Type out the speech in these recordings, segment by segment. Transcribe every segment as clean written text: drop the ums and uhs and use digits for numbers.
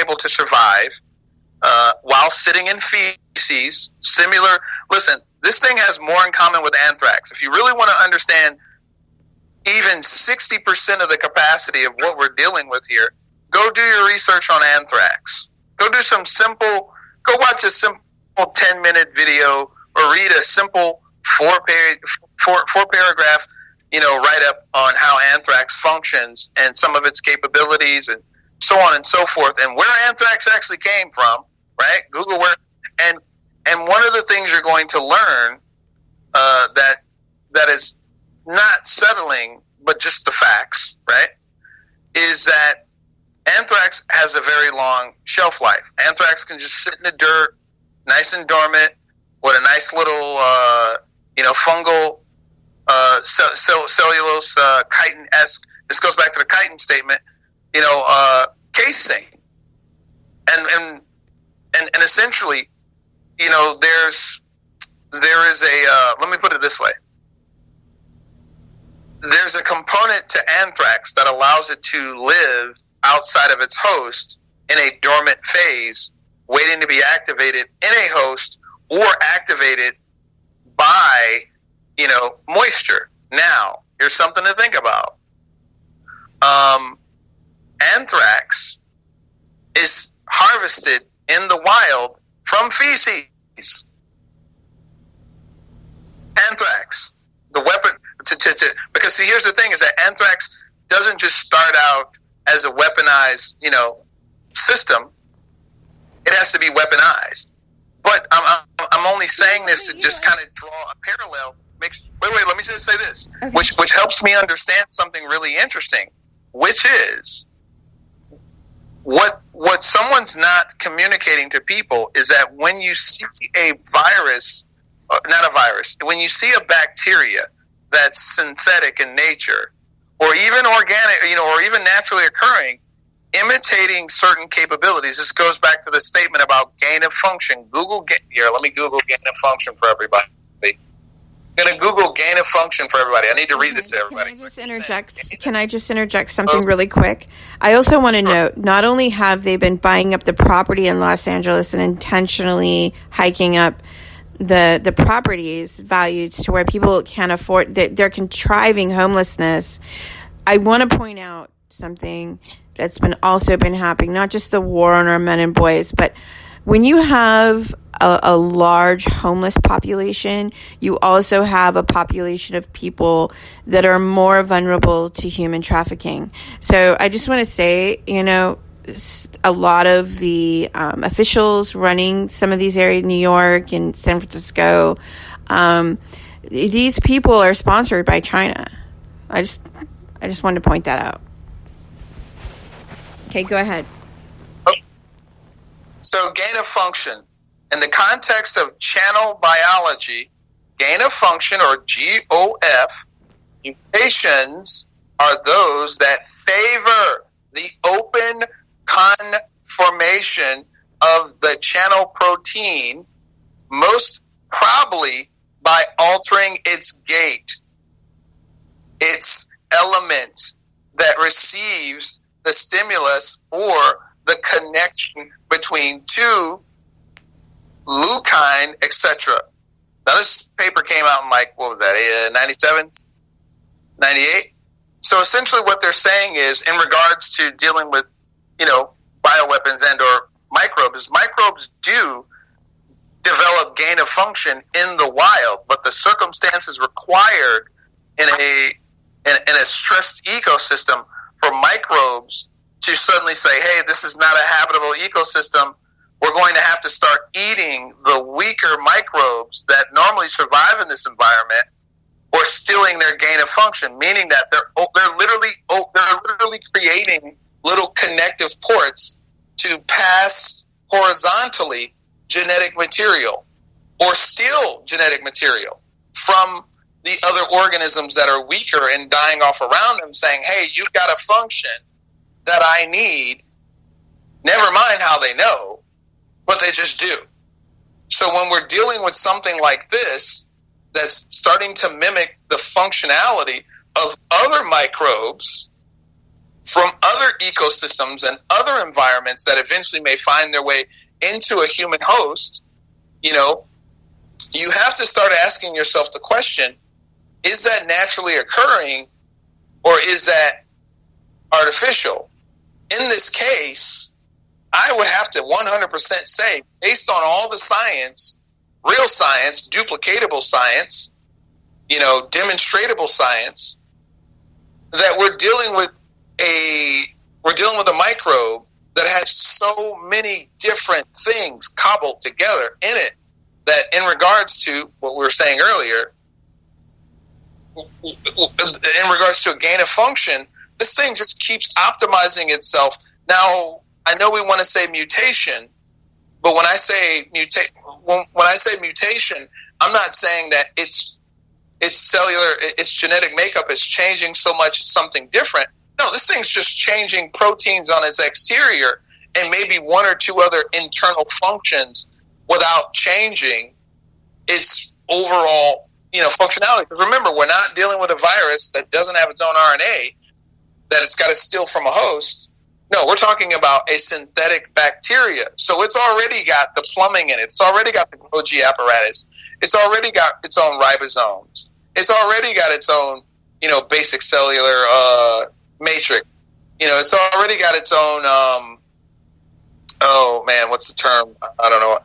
able to survive while sitting in feces. Listen, this thing has more in common with anthrax. If you really want to understand even 60% of the capacity of what we're dealing with here, go do your research on anthrax. Go watch a simple 10-minute video or read a simple four paragraph, write-up on how anthrax functions and some of its capabilities and so on and so forth, and where anthrax actually came from, right? Google where, and one of the things you're going to learn that is not settling, but just the facts, right, is that anthrax has a very long shelf life. Anthrax can just sit in the dirt, nice and dormant, with a nice little, fungal, cellulose, chitin-esque. This goes back to the chitin statement. Casing, and essentially, there is a. Let me put it this way. There's a component to anthrax that allows it to live outside of its host in a dormant phase, waiting to be activated in a host or activated by, moisture. Now, here's something to think about. Anthrax is harvested in the wild from feces. Anthrax, the weapon, because see, here's the thing: is that anthrax doesn't just start out as a weaponized, system. It has to be weaponized. But I'm only saying this to just kind of draw a parallel. Wait, let me just say this, okay. which helps me understand something really interesting, which is what someone's not communicating to people is that when you see a virus, not a virus, when you see a bacteria that's synthetic in nature, or even organic, or even naturally occurring, imitating certain capabilities. This goes back to the statement about gain of function. Let me Google gain of function for everybody. I'm going to Google gain of function for everybody. I need to read this to everybody. Can I just interject something really quick? I also want to note, not only have they been buying up the property in Los Angeles and intentionally hiking up the properties values to where people can't afford, they're contriving homelessness. I want to point out something that's also been happening, not just the war on our men and boys, but when you have a large homeless population, you also have a population of people that are more vulnerable to human trafficking. So I just want to say, a lot of the officials running some of these areas, New York and San Francisco, these people are sponsored by China. I just wanted to point that out. Okay, go ahead. So gain of function. In the context of channel biology, gain of function, or GOF, mutations are those that favor the open conformation of the channel protein, most probably by altering its gate, its element that receives the stimulus or the connection between two leucine, etc. Now, this paper came out in 97, 98? So essentially what they're saying is, in regards to dealing with, bioweapons and or microbes do develop gain of function in the wild, but the circumstances required in a stressed ecosystem for microbes to suddenly say, hey, this is not a habitable ecosystem, we're going to have to start eating the weaker microbes that normally survive in this environment, or stealing their gain of function, meaning that they're literally creating little connective ports to pass horizontally genetic material or steal genetic material from the other organisms that are weaker and dying off around them, saying, hey, you've got a function that I need. Never mind how they know, but they just do. So when we're dealing with something like this that's starting to mimic the functionality of other microbes from other ecosystems and other environments that eventually may find their way into a human host, you know, you have to start asking yourself the question, is that naturally occurring or is that artificial? In this case, I would have to 100% say, based on all the science, real science, duplicatable science, you know, demonstratable science, that we're dealing with a microbe that has so many different things cobbled together in it that, in regards to what we were saying earlier, in regards to a gain of function, this thing just keeps optimizing itself. Now, I know we want to say mutation, but when I say mutation, I'm not saying that its cellular, its genetic makeup is changing so much it's something different. No, this thing's just changing proteins on its exterior and maybe one or two other internal functions without changing its overall, you know, functionality. Because remember, we're not dealing with a virus that doesn't have its own RNA that it's got to steal from a host. No, we're talking about a synthetic bacteria. So it's already got the plumbing in it. It's already got the Golgi apparatus. It's already got its own ribosomes. It's already got its own, you know, basic cellular matrix. You know, it's already got its own, oh man, what's the term? I don't know.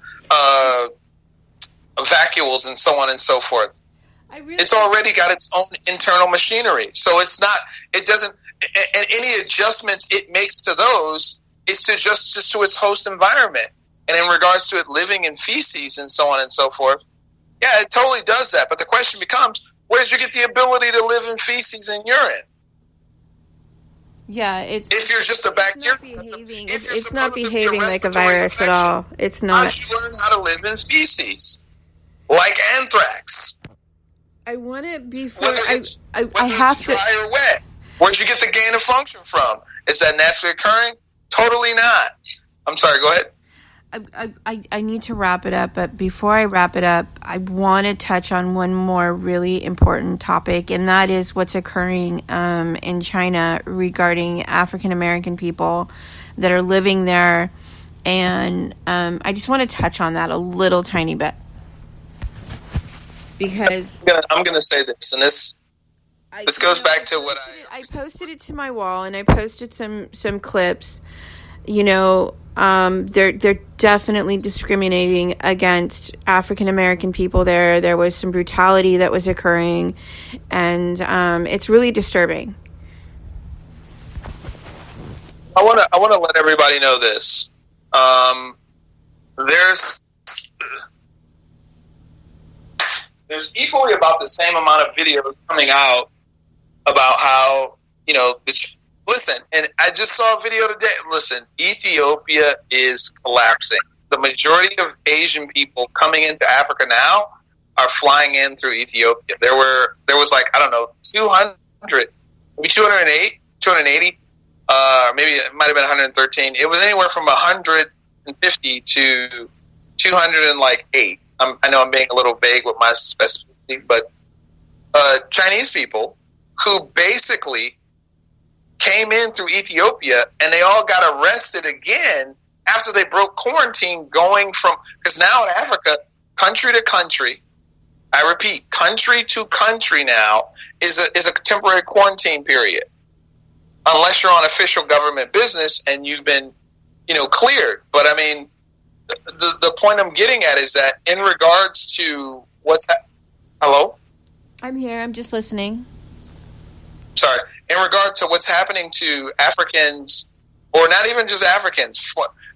Vacuoles and so on and so forth. It's already got its own internal machinery. So it's not, it doesn't, and any adjustments it makes to those is to just to its host environment. And in regards to it living in feces and so on and so forth, yeah, it totally does that. But the question becomes, where did you get the ability to live in feces and urine? Yeah, if you're just a bacteria, it's not behaving like a virus at all. It's not. How did you learn how to live in feces? Like anthrax. I want to before whether I it's to dry or wet. Where'd you get the gain of function from? Is that naturally occurring? Totally not. I'm sorry, go ahead. I need to wrap it up, but before I wrap it up, I want to touch on one more really important topic, and that is what's occurring in China regarding African American people that are living there, and I just want to touch on that a little tiny bit because I'm going to say this, and this goes back to what I posted it to my wall, and I posted some clips. You know, they're definitely discriminating against African American people there. There was some brutality that was occurring, and it's really disturbing. I want to let everybody know this. There's equally about the same amount of videos coming out about how, you know, listen, and I just saw a video today. Listen, Ethiopia is collapsing. The majority of Asian people coming into Africa now are flying in through Ethiopia. There was like, I don't know, 200, maybe 208, 280, maybe it might have been 113. It was anywhere from 150 to 208. I know I'm being a little vague with my specificity, but Chinese people who basically came in through Ethiopia, and they all got arrested again after they broke quarantine going from, because now in Africa, country to country, I repeat, country to country now is a temporary quarantine period. Unless you're on official government business and you've been, you know, cleared. But I mean, the point I'm getting at is that in regards to hello? I'm here. I'm just listening. Sorry. In regard to what's happening to Africans, or not even just Africans,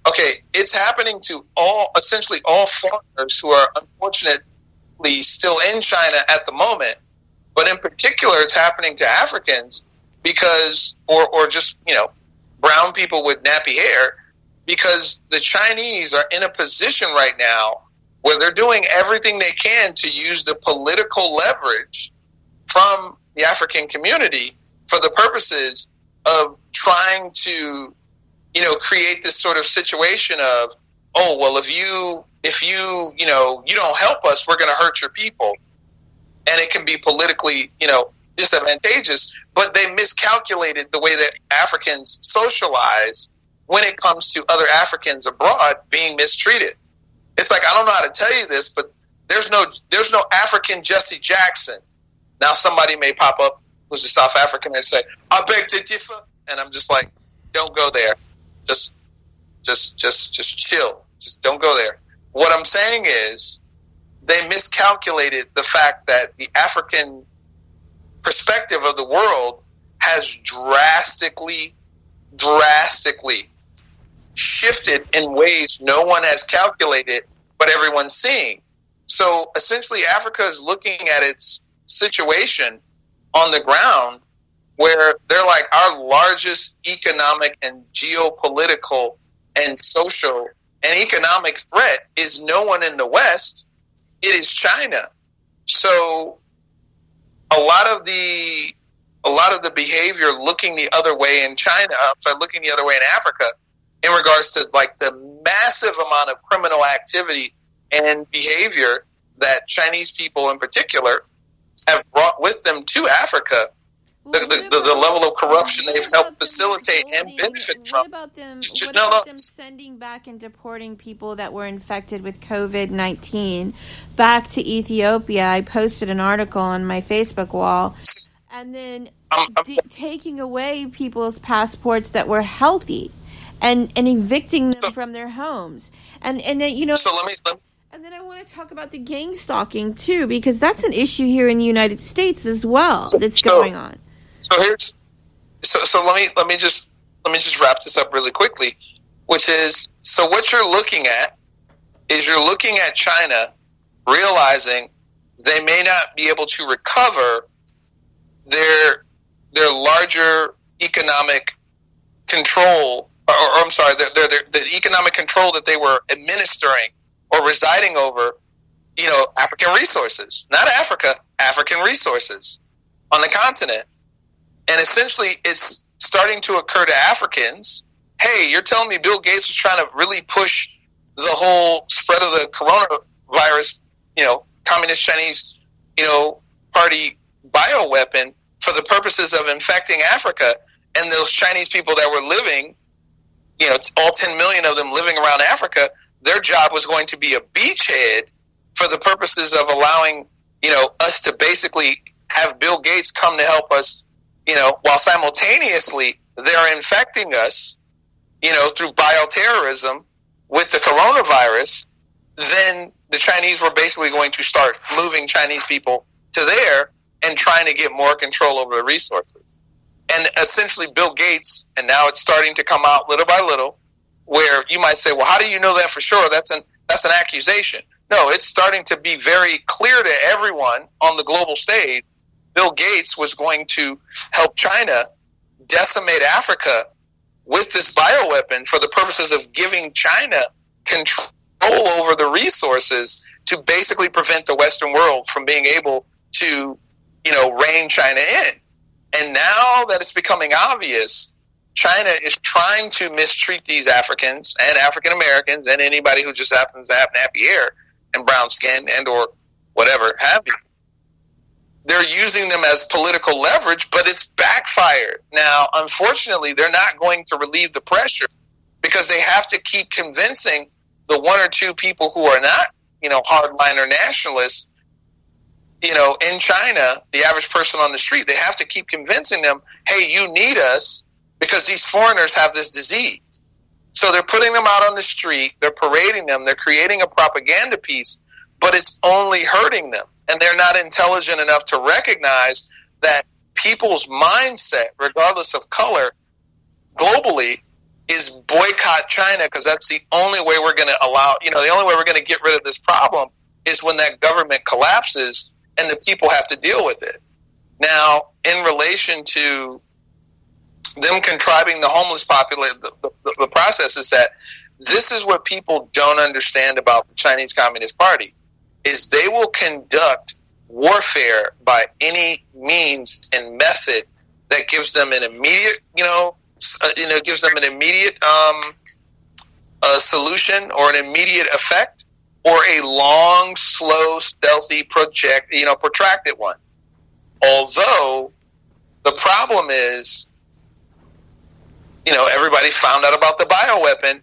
okay, it's happening to essentially all foreigners who are unfortunately still in China at the moment. But in particular, it's happening to Africans because, or just, you know, brown people with nappy hair, because the Chinese are in a position right now where they're doing everything they can to use the political leverage from the African community for the purposes of trying to, you know, create this sort of situation of, oh, well, if you, you know, you don't help us, we're going to hurt your people. And it can be politically, you know, disadvantageous, but they miscalculated the way that Africans socialize when it comes to other Africans abroad being mistreated. It's like, I don't know how to tell you this, but there's no African Jesse Jackson. Now somebody may pop up who's a South African and say, I beg to differ. And I'm just like, don't go there. Just chill. Just don't go there. What I'm saying is they miscalculated the fact that the African perspective of the world has drastically shifted in ways no one has calculated, but everyone's seeing. So essentially Africa is looking at its situation on the ground where they're like, our largest economic and geopolitical and social and economic threat is no one in the West. It is China. So a lot of the behavior looking the other way in China, looking the other way in Africa, in regards to like the massive amount of criminal activity and behavior that Chinese people in particular have brought with them to Africa. The level of corruption they've helped facilitate and benefit from. What about them sending back and deporting people that were infected with COVID-19 back to Ethiopia? I posted an article on my Facebook wall, and then taking away people's passports that were healthy and evicting them from their homes. And So let me. And then I want to talk about the gang stalking too, because that's an issue here in the United States as well that's going on. So let me just wrap this up really quickly, which is, so what you're looking at is you're looking at China realizing they may not be able to recover their larger economic control, or I'm sorry, the economic control that they were administering or residing over, African resources, not Africa, African resources on the continent. And essentially, it's starting to occur to Africans, hey, you're telling me Bill Gates is trying to really push the whole spread of the coronavirus, communist Chinese, party bioweapon for the purposes of infecting Africa. And those Chinese people that were living, all 10 million of them living around Africa, their job was going to be a beachhead for the purposes of allowing, us to basically have Bill Gates come to help us, while simultaneously they're infecting us, through bioterrorism with the coronavirus. Then the Chinese were basically going to start moving Chinese people to there and trying to get more control over the resources. And essentially Bill Gates, and now it's starting to come out little by little, where you might say, well, how do you know that for sure? That's an accusation. No, it's starting to be very clear to everyone on the global stage. Bill Gates was going to help China decimate Africa with this bioweapon for the purposes of giving China control over the resources to basically prevent the Western world from being able to, rein China in. And now that it's becoming obvious, China is trying to mistreat these Africans and African Americans and anybody who just happens to have nappy hair and brown skin and or whatever have you. They're using them as political leverage, but it's backfired. Now, unfortunately, they're not going to relieve the pressure because they have to keep convincing the one or two people who are not, hardliner nationalists, in China, the average person on the street, they have to keep convincing them, hey, you need us because these foreigners have this disease. So they're putting them out on the street, they're parading them, they're creating a propaganda piece, but it's only hurting them. And they're not intelligent enough to recognize that people's mindset, regardless of color, globally, is boycott China because that's the only way we're going to the only way we're going to get rid of this problem is when that government collapses and the people have to deal with it. Now, in relation to them contriving the homeless population, the process is that this is what people don't understand about the Chinese Communist Party, is they will conduct warfare by any means and method that gives them an immediate, gives them an immediate solution or an immediate effect, or a long, slow, stealthy protracted one. Although the problem is, everybody found out about the bioweapon